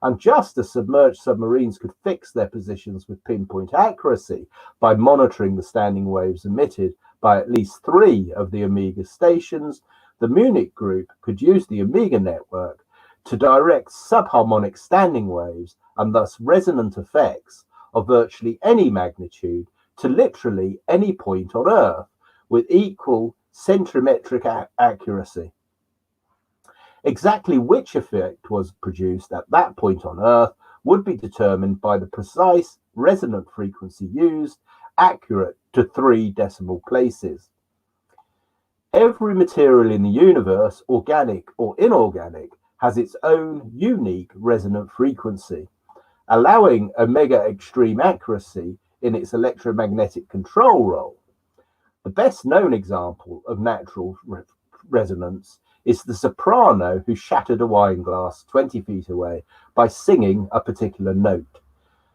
And just as submerged submarines could fix their positions with pinpoint accuracy by monitoring the standing waves emitted by at least 3 of the Omega stations, the Munich group could use the Omega network to direct subharmonic standing waves and thus resonant effects of virtually any magnitude to literally any point on Earth with equal centrimetric accuracy. Exactly which effect was produced at that point on Earth would be determined by the precise resonant frequency used, accurate to 3 decimal places. Every material in the universe, organic or inorganic, has its own unique resonant frequency, allowing Omega extreme accuracy in its electromagnetic control role. The best known example of natural resonance is the soprano who shattered a wine glass 20 feet away by singing a particular note.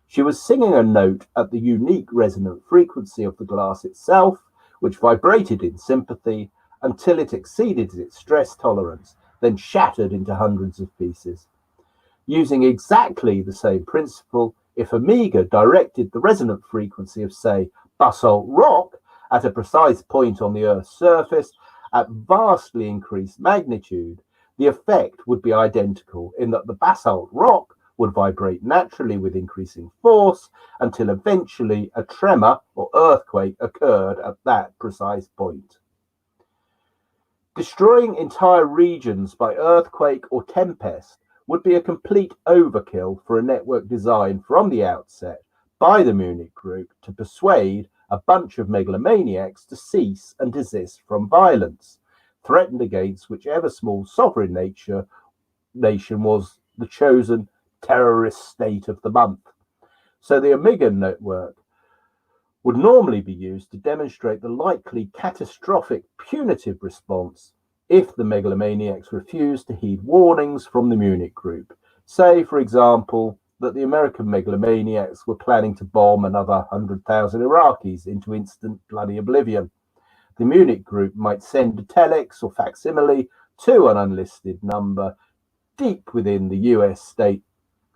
She was singing a note at the unique resonant frequency of the glass itself, which vibrated in sympathy until it exceeded its stress tolerance, then shattered into hundreds of pieces. Using exactly the same principle, if Omega directed the resonant frequency of, say, basalt rock at a precise point on the Earth's surface at vastly increased magnitude, the effect would be identical in that the basalt rock would vibrate naturally with increasing force until eventually a tremor or earthquake occurred at that precise point. Destroying entire regions by earthquake or tempest would be a complete overkill for a network designed from the outset by the Munich Group to persuade a bunch of megalomaniacs to cease and desist from violence, threatened against whichever small sovereign nation was the chosen terrorist state of the month. So the Amiga network would normally be used to demonstrate the likely catastrophic punitive response if the megalomaniacs refused to heed warnings from the Munich Group. Say, for example, that the American megalomaniacs were planning to bomb another 100,000 Iraqis into instant bloody oblivion. The Munich Group might send a telex or facsimile to an unlisted number deep within the US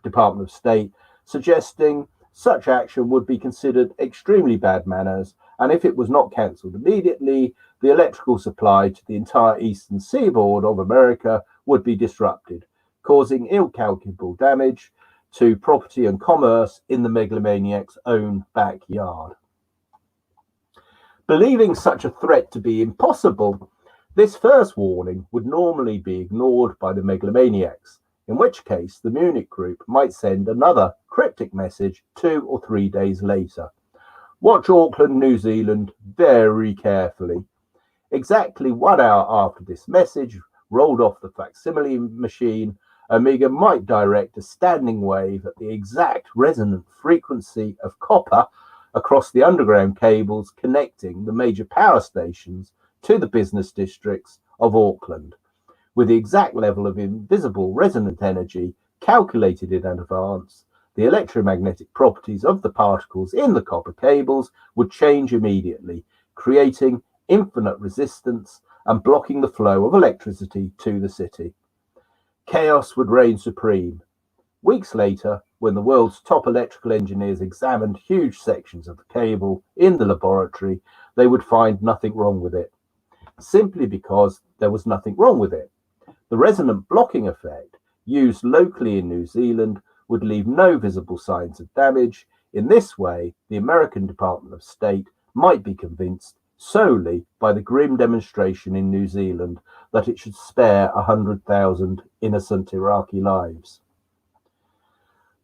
Department of State, suggesting such action would be considered extremely bad manners, and if it was not cancelled immediately, the electrical supply to the entire eastern seaboard of America would be disrupted, causing incalculable damage to property and commerce in the megalomaniac's own backyard. Believing such a threat to be impossible, this first warning would normally be ignored by the megalomaniacs, in which case the Munich Group might send another cryptic message 2 or 3 days later. Watch Auckland, New Zealand very carefully. Exactly 1 hour after this message rolled off the facsimile machine, Amiga might direct a standing wave at the exact resonant frequency of copper across the underground cables connecting the major power stations to the business districts of Auckland, with the exact level of invisible resonant energy calculated in advance. The electromagnetic properties of the particles in the copper cables would change immediately, creating infinite resistance and blocking the flow of electricity to the city. Chaos would reign supreme. Weeks later, when the world's top electrical engineers examined huge sections of the cable in the laboratory, they would find nothing wrong with it, simply because there was nothing wrong with it. The resonant blocking effect, used locally in New Zealand, would leave no visible signs of damage. In this way, the American Department of State might be convinced solely by the grim demonstration in New Zealand that it should spare 100,000 innocent Iraqi lives.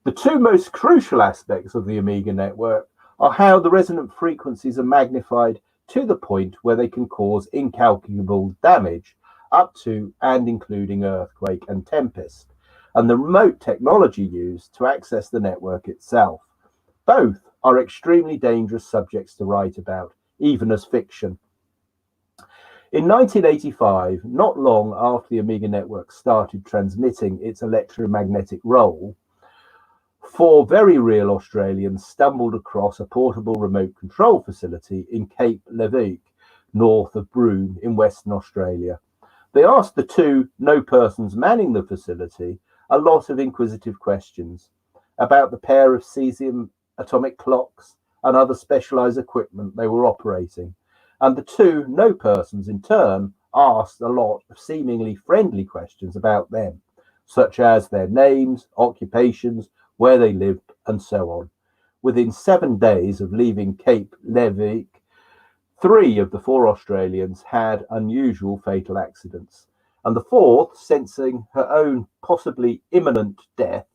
The two most crucial aspects of the Amiga network are how the resonant frequencies are magnified to the point where they can cause incalculable damage, up to and including earthquake and tempest, and the remote technology used to access the network itself. Both are extremely dangerous subjects to write about, even as fiction. In 1985, not long after the Amiga network started transmitting its electromagnetic role, 4 very real Australians stumbled across a portable remote control facility in Cape Leveque, north of Broome in Western Australia. They asked the 2 no persons manning the facility a lot of inquisitive questions about the pair of cesium atomic clocks and other specialized equipment they were operating, and the 2 no persons in turn asked a lot of seemingly friendly questions about them, such as their names, occupations, where they lived, and so on. Within 7 days of leaving Cape Leveque, 3 of the 4 Australians had unusual fatal accidents, and the 4th, sensing her own possibly imminent death,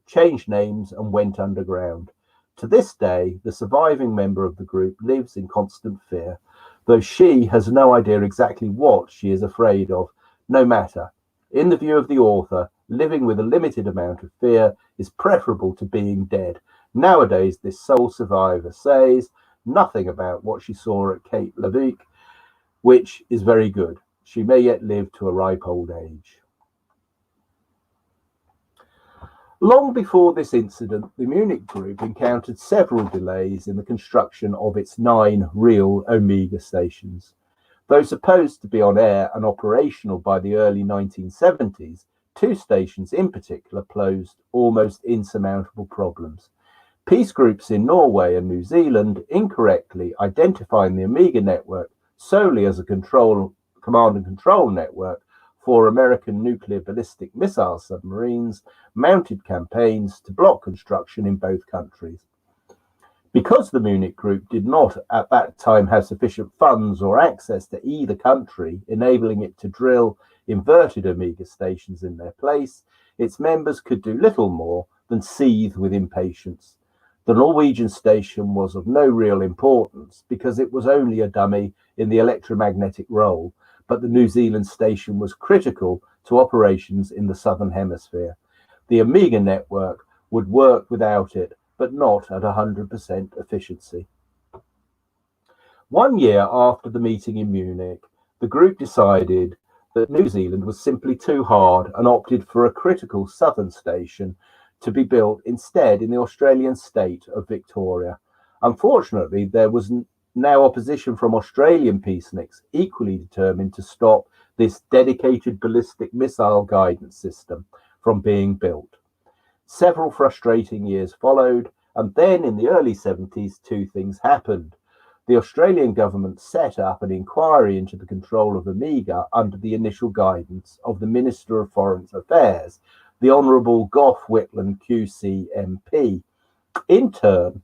changed names and went underground. To this day, the surviving member of the group lives in constant fear, though she has no idea exactly what she is afraid of. No matter. In the view of the author, living with a limited amount of fear is preferable to being dead. Nowadays, this sole survivor says nothing about what she saw at Cape Leveque, which is very good. She may yet live to a ripe old age. Long before this incident, the Munich Group encountered several delays in the construction of its 9 real Amiga stations. Though supposed to be on air and operational by the early 1970s, 2 stations in particular posed almost insurmountable problems. Peace groups in Norway and New Zealand incorrectly identifying the Amiga network solely as a command and control network for American nuclear ballistic missile submarines mounted campaigns to block construction in both countries. Because the Munich group did not at that time have sufficient funds or access to either country, enabling it to drill inverted Amiga stations in their place, its members could do little more than seethe with impatience. The Norwegian station was of no real importance because it was only a dummy in the electromagnetic role, but the New Zealand station was critical to operations in the Southern Hemisphere. The Amiga network would work without it, but not at 100% efficiency. 1 year after the meeting in Munich, the group decided that New Zealand was simply too hard and opted for a critical southern station to be built instead in the Australian state of Victoria. Unfortunately, there was now opposition from Australian peaceniks equally determined to stop this dedicated ballistic missile guidance system from being built. Several frustrating years followed, and then in the early 70s, two things happened. The Australian government set up an inquiry into the control of Amiga under the initial guidance of the Minister of Foreign Affairs, the Honourable Gough Whitlam QC MP. In turn,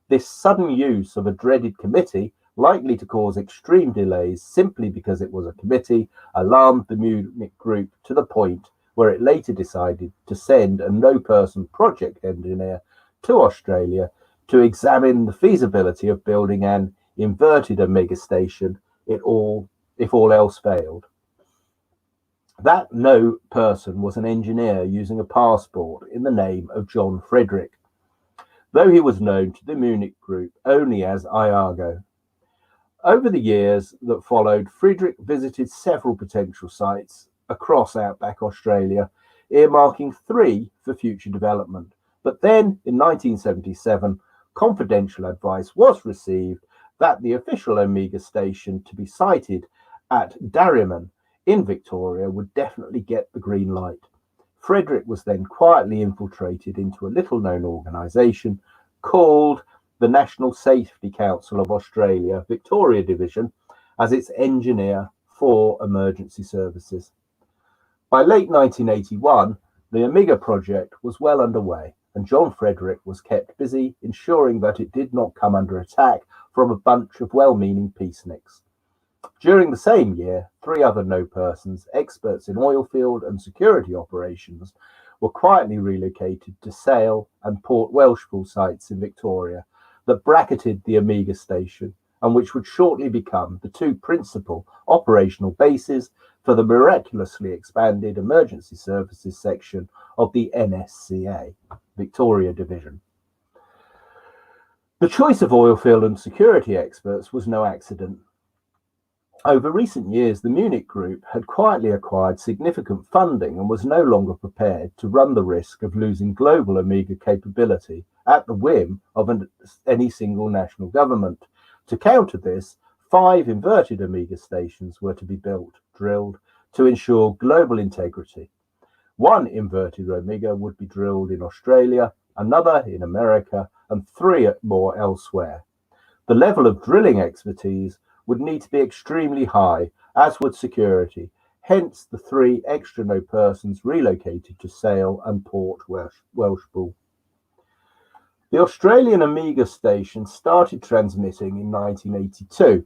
this sudden use of a dreaded committee, likely to cause extreme delays simply because it was a committee, alarmed the Munich group to the point where it later decided to send a no-person project engineer to Australia to examine the feasibility of building an inverted Amiga station if all else failed. That no person was an engineer using a passport in the name of John Frederick, though he was known to the Munich group only as Iago. Over the years that followed, Friedrich visited several potential sites across outback Australia, earmarking 3 for future development. But then, in 1977, confidential advice was received that the official Amiga station to be sited at Darriman in Victoria would definitely get the green light. Frederick was then quietly infiltrated into a little-known organisation called the National Safety Council of Australia, Victoria Division, as its engineer for emergency services. By late 1981, the Amiga project was well underway, and John Frederick was kept busy ensuring that it did not come under attack from a bunch of well-meaning peaceniks. During the same year, 3 other no-persons, experts in oil field and security operations, were quietly relocated to Sale and Port Welshpool sites in Victoria that bracketed the Amiga station and which would shortly become the 2 principal operational bases for the miraculously expanded emergency services section of the NSCA, Victoria Division. The choice of oil field and security experts was no accident. Over recent years, the Munich group had quietly acquired significant funding and was no longer prepared to run the risk of losing global Amiga capability at the whim of any single national government. To counter this, 5 inverted Amiga stations were to be drilled to ensure global integrity. 1 inverted Amiga would be drilled in Australia, another in America, and 3 more elsewhere. The level of drilling expertise would need to be extremely high, as would security, hence the 3 extra no-persons relocated to Sale and Port Welshpool. The Australian Amiga station started transmitting in 1982,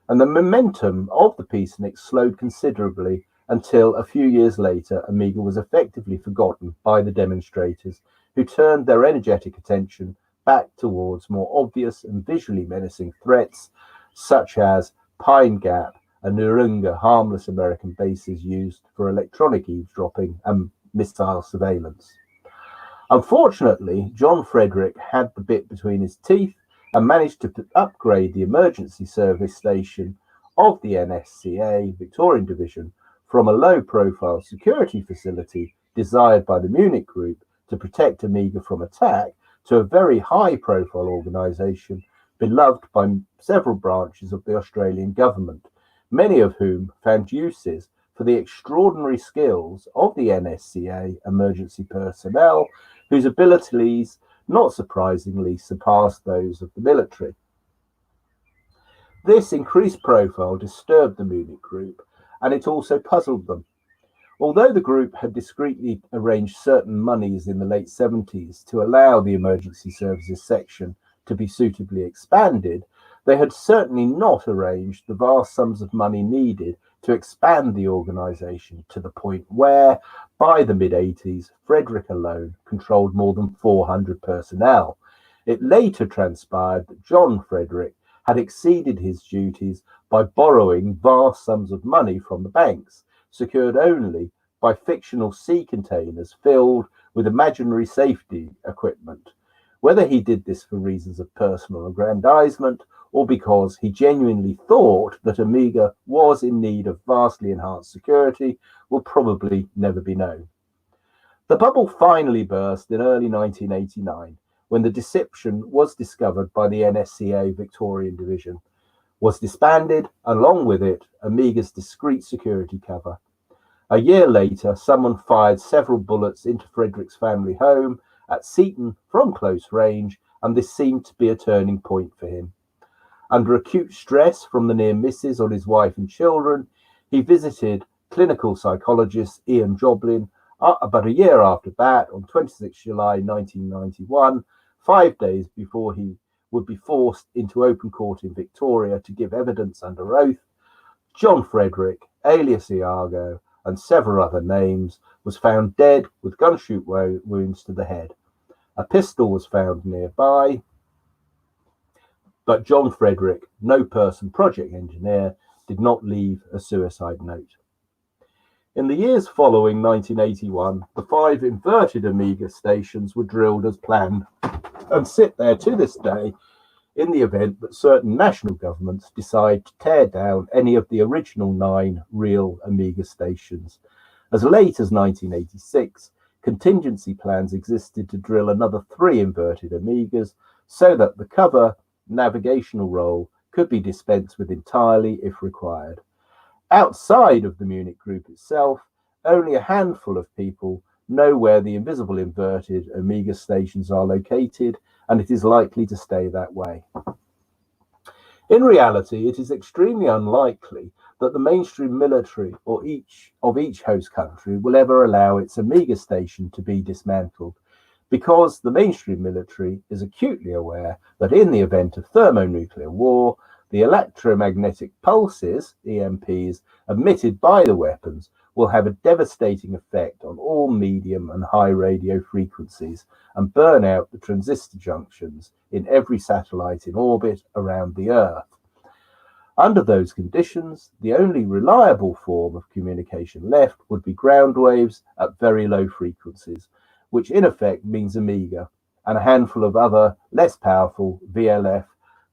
and the momentum of the peaceniks slowed considerably until a few years later Amiga was effectively forgotten by the demonstrators, who turned their energetic attention back towards more obvious and visually menacing threats, such as Pine Gap and Noongar, harmless American bases used for electronic eavesdropping and missile surveillance. Unfortunately, John Frederick had the bit between his teeth and managed to upgrade the emergency service station of the NSCA Victorian Division from a low-profile security facility desired by the Munich group to protect Amiga from attack to a very high-profile organisation beloved by several branches of the Australian government, many of whom found uses for the extraordinary skills of the NSCA emergency personnel, whose abilities, not surprisingly, surpassed those of the military. This increased profile disturbed the Munich group, and it also puzzled them. Although the group had discreetly arranged certain monies in the late 70s to allow the emergency services section to be suitably expanded, they had certainly not arranged the vast sums of money needed to expand the organisation to the point where, by the mid-80s, Frederick alone controlled more than 400 personnel. It later transpired that John Frederick had exceeded his duties by borrowing vast sums of money from the banks, secured only by fictional sea containers filled with imaginary safety equipment. Whether he did this for reasons of personal aggrandizement or because he genuinely thought that Amiga was in need of vastly enhanced security will probably never be known. The bubble finally burst in early 1989 when the deception was discovered by the NSCA Victorian Division, was disbanded, along with it, Amiga's discreet security cover. A year later, someone fired several bullets into Frederick's family home at Seaton from close range, and this seemed to be a turning point for him. Under acute stress from the near misses on his wife and children, he visited clinical psychologist Ian Joblin about a year after that, on 26 July 1991, 5 days before he would be forced into open court in Victoria to give evidence under oath. John Frederick, alias Iago, and several other names, was found dead with gunshot wounds to the head. A pistol was found nearby, but John Frederick, no person project engineer, did not leave a suicide note. In the years following 1981, the 5 inverted Amiga stations were drilled as planned and sit there to this day in the event that certain national governments decide to tear down any of the original 9 real Amiga stations. As late as 1986, contingency plans existed to drill another 3 inverted Amigas so that the cover navigational role could be dispensed with entirely if required. Outside of the Munich group itself, only a handful of people know where the invisible inverted Amiga stations are located, and it is likely to stay that way. In reality, it is extremely unlikely that the mainstream military or each host country will ever allow its Amiga station to be dismantled, because the mainstream military is acutely aware that in the event of thermonuclear war, the electromagnetic pulses, EMPs, emitted by the weapons will have a devastating effect on all medium and high radio frequencies and burn out the transistor junctions in every satellite in orbit around the Earth. Under those conditions, the only reliable form of communication left would be ground waves at very low frequencies, which in effect means Amiga and a handful of other less powerful VLF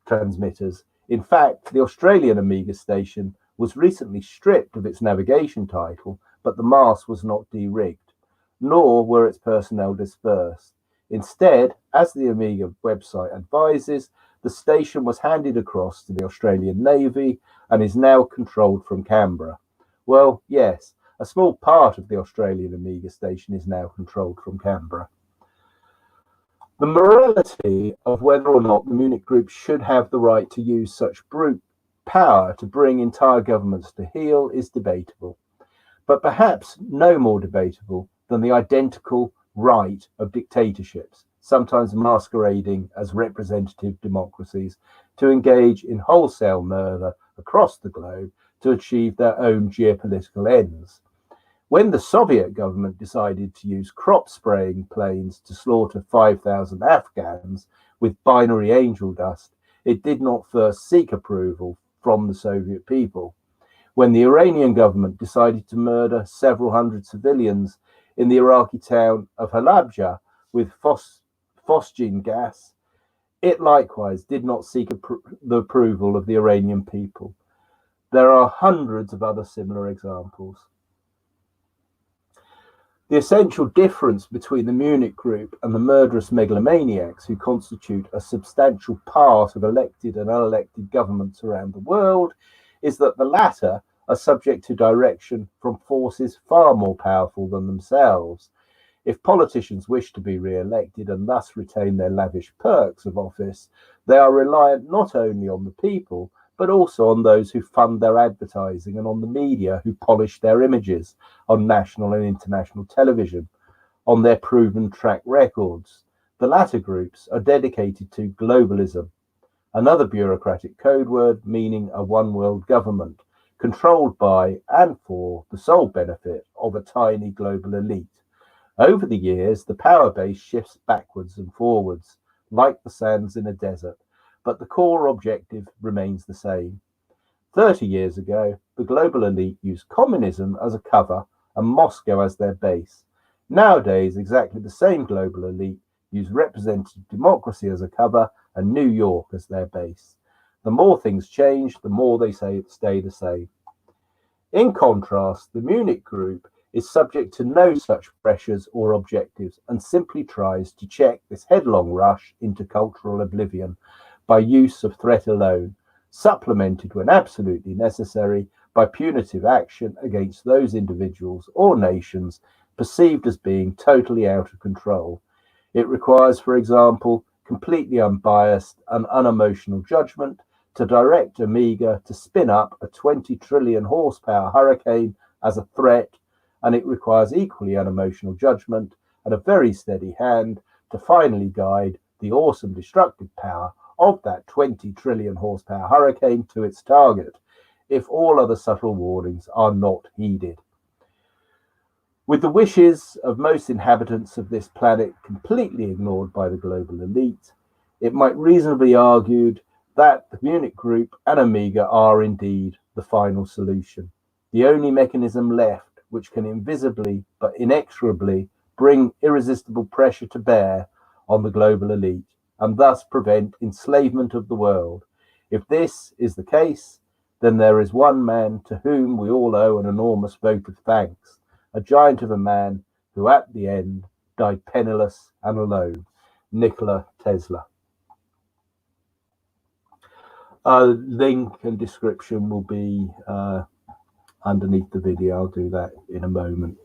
transmitters. In fact, the Australian Amiga station was recently stripped of its navigation title, but the mast was not de-rigged, nor were its personnel dispersed. Instead, as the Amiga website advises, the station was handed across to the Australian Navy and is now controlled from Canberra. Well, yes, a small part of the Australian Amiga station is now controlled from Canberra. The morality of whether or not the Munich group should have the right to use such brute power to bring entire governments to heel is debatable, but perhaps no more debatable than the identical right of dictatorships, sometimes masquerading as representative democracies, to engage in wholesale murder across the globe to achieve their own geopolitical ends. When the Soviet government decided to use crop spraying planes to slaughter 5,000 Afghans with binary angel dust, it did not first seek approval from the Soviet people. When the Iranian government decided to murder several hundred civilians in the Iraqi town of Halabja with phosgene gas, it likewise did not seek the approval of the Iranian people. There are hundreds of other similar examples. The essential difference between the Munich group and the murderous megalomaniacs who constitute a substantial part of elected and unelected governments around the world is that the latter are subject to direction from forces far more powerful than themselves. If politicians wish to be re-elected and thus retain their lavish perks of office, they are reliant not only on the people, but also on those who fund their advertising and on the media who polish their images on national and international television, on their proven track records. The latter groups are dedicated to globalism, another bureaucratic code word meaning a one-world government, controlled by and for the sole benefit of a tiny global elite. Over the years, the power base shifts backwards and forwards, like the sands in a desert, but the core objective remains the same. 30 years ago, the global elite used communism as a cover and Moscow as their base. Nowadays, exactly the same global elite use representative democracy as a cover and New York as their base. The more things change, the more they stay the same. In contrast, the Munich group is subject to no such pressures or objectives and simply tries to check this headlong rush into cultural oblivion by use of threat alone, supplemented when absolutely necessary by punitive action against those individuals or nations perceived as being totally out of control. It requires, for example, completely unbiased and unemotional judgment to direct Amiga to spin up a 20 trillion horsepower hurricane as a threat, and it requires equally unemotional judgment and a very steady hand to finally guide the awesome destructive power of that 20 trillion horsepower hurricane to its target, if all other subtle warnings are not heeded. With the wishes of most inhabitants of this planet completely ignored by the global elite, it might reasonably be argued that the Munich group and Amiga are indeed the final solution, the only mechanism left which can invisibly but inexorably bring irresistible pressure to bear on the global elite and thus prevent enslavement of the world. If this is the case, then there is one man to whom we all owe an enormous vote of thanks, a giant of a man who at the end died penniless and alone, Nikola Tesla. Link and description will be underneath the video. I'll do that in a moment.